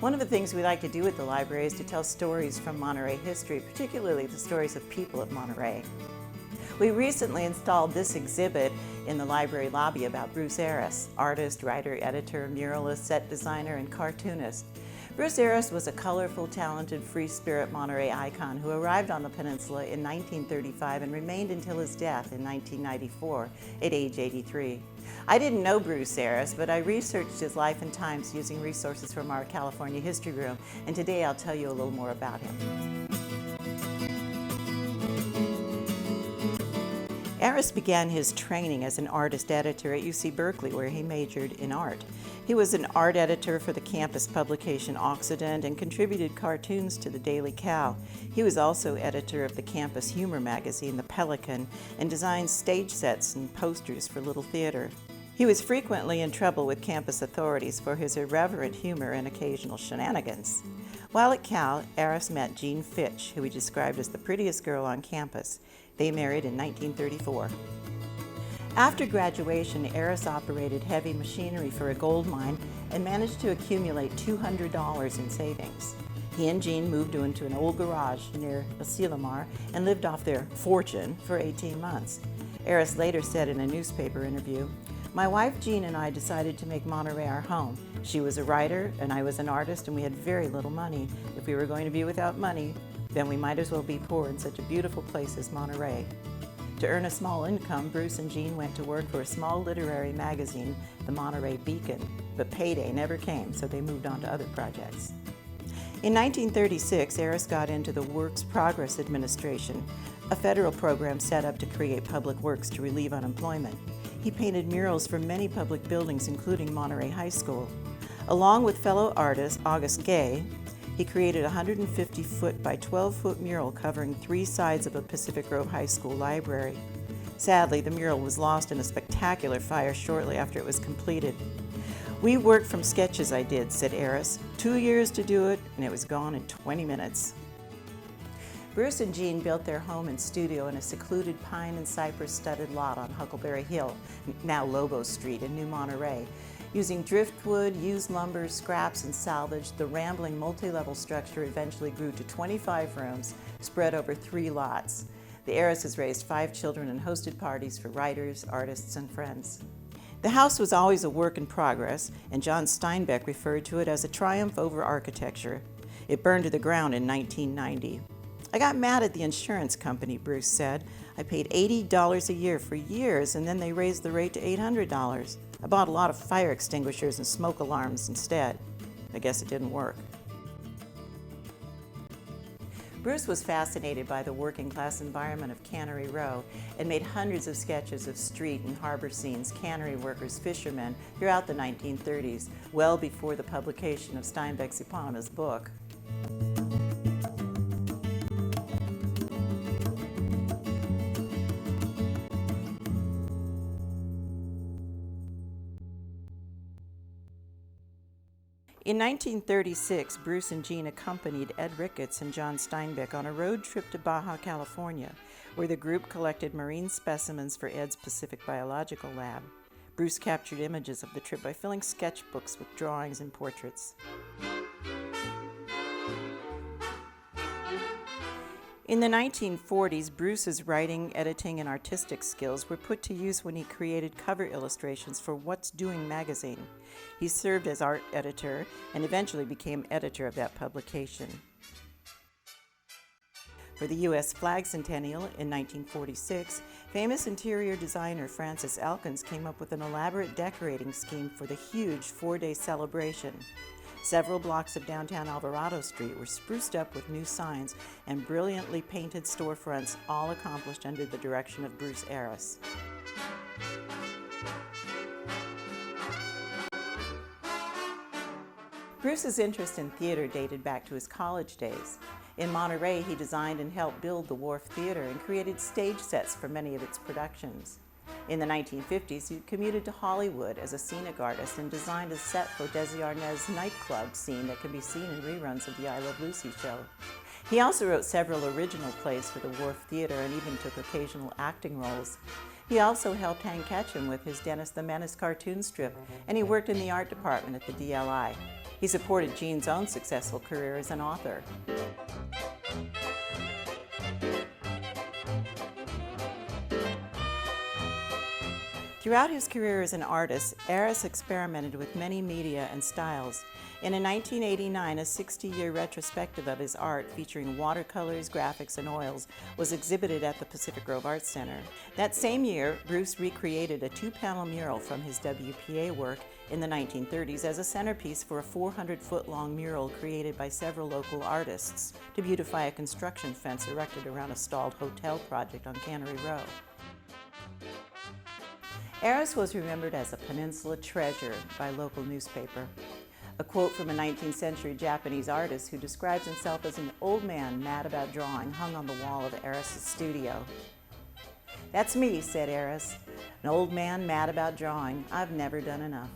One of the things we like to do at the library is to tell stories from Monterey history, particularly the stories of people of Monterey. We recently installed this exhibit in the library lobby about Bruce Eres, artist, writer, editor, muralist, set designer, and cartoonist. Bruce Eres was a colorful, talented, free-spirit Monterey icon who arrived on the peninsula in 1935 and remained until his death in 1994 at age 83. I didn't know Bruce Eres, but I researched his life and times using resources from our California History Room, and today I'll tell you a little more about him. Eres began his training as an artist editor at UC Berkeley, where he majored in art. He was an art editor for the campus publication Occident and contributed cartoons to the Daily Cow. He was also editor of the campus humor magazine, The Pelican, and designed stage sets and posters for Little Theater. He was frequently in trouble with campus authorities for his irreverent humor and occasional shenanigans. While at Cal, Eres met Jean Fitch, who he described as the prettiest girl on campus. They married in 1934. After graduation, Eres operated heavy machinery for a gold mine and managed to accumulate $200 in savings. He and Jean moved into an old garage near Asilomar and lived off their fortune for 18 months. Eres later said in a newspaper interview, "My wife Jean and I decided to make Monterey our home. She was a writer and I was an artist, and we had very little money. If we were going to be without money, then we might as well be poor in such a beautiful place as Monterey." To earn a small income, Bruce and Jean went to work for a small literary magazine, the Monterey Beacon, but payday never came, so they moved on to other projects. In 1936, Eres got into the Works Progress Administration, a federal program set up to create public works to relieve unemployment. He painted murals for many public buildings, including Monterey High School. Along with fellow artist August Gay, he created a 150-foot by 12-foot mural covering 3 sides of a Pacific Grove High School library. Sadly, the mural was lost in a spectacular fire shortly after it was completed. "We worked from sketches I did," said Eres. 2 years to do it, and it was gone in 20 minutes. Bruce and Jean built their home and studio in a secluded pine and cypress-studded lot on Huckleberry Hill, now Lobo Street in New Monterey. Using driftwood, used lumber, scraps, and salvage, the rambling multi-level structure eventually grew to 25 rooms spread over 3 lots. The Eres raised 5 children and hosted parties for writers, artists, and friends. The house was always a work in progress, and John Steinbeck referred to it as a triumph over architecture. It burned to the ground in 1990. "I got mad at the insurance company," Bruce said. "I paid $80 a year for years, and then they raised the rate to $800. I bought a lot of fire extinguishers and smoke alarms instead. I guess it didn't work." Bruce was fascinated by the working-class environment of Cannery Row and made hundreds of sketches of street and harbor scenes, cannery workers, fishermen throughout the 1930s, well before the publication of Steinbeck's eponymous book. In 1936, Bruce and Jean accompanied Ed Ricketts and John Steinbeck on a road trip to Baja California, where the group collected marine specimens for Ed's Pacific Biological Lab. Bruce captured images of the trip by filling sketchbooks with drawings and portraits. In the 1940s, Bruce's writing, editing, and artistic skills were put to use when he created cover illustrations for What's Doing magazine. He served as art editor and eventually became editor of that publication. For the U.S. Flag Centennial in 1946, famous interior designer Francis Elkins came up with an elaborate decorating scheme for the huge 4-day celebration. Several blocks of downtown Alvarado Street were spruced up with new signs and brilliantly painted storefronts, all accomplished under the direction of Bruce Eres. Bruce's interest in theater dated back to his college days. In Monterey, he designed and helped build the Wharf Theater and created stage sets for many of its productions. In the 1950s, he commuted to Hollywood as a scenic artist and designed a set for Desi Arnaz's nightclub scene that can be seen in reruns of the I Love Lucy show. He also wrote several original plays for the Wharf Theater and even took occasional acting roles. He also helped Hank Ketchum with his Dennis the Menace cartoon strip, and he worked in the art department at the DLI. He supported Gene's own successful career as an author. Throughout his career as an artist, Eres experimented with many media and styles. In a 1989, a 60-year retrospective of his art featuring watercolors, graphics, and oils was exhibited at the Pacific Grove Arts Center. That same year, Bruce recreated a 2-panel mural from his WPA work in the 1930s as a centerpiece for a 400-foot-long mural created by several local artists to beautify a construction fence erected around a stalled hotel project on Cannery Row. Eres was remembered as a peninsula treasure by a local newspaper. A quote from a 19th century Japanese artist who describes himself as an old man mad about drawing hung on the wall of Eres' studio. "That's me," said Eres, "an old man mad about drawing. I've never done enough."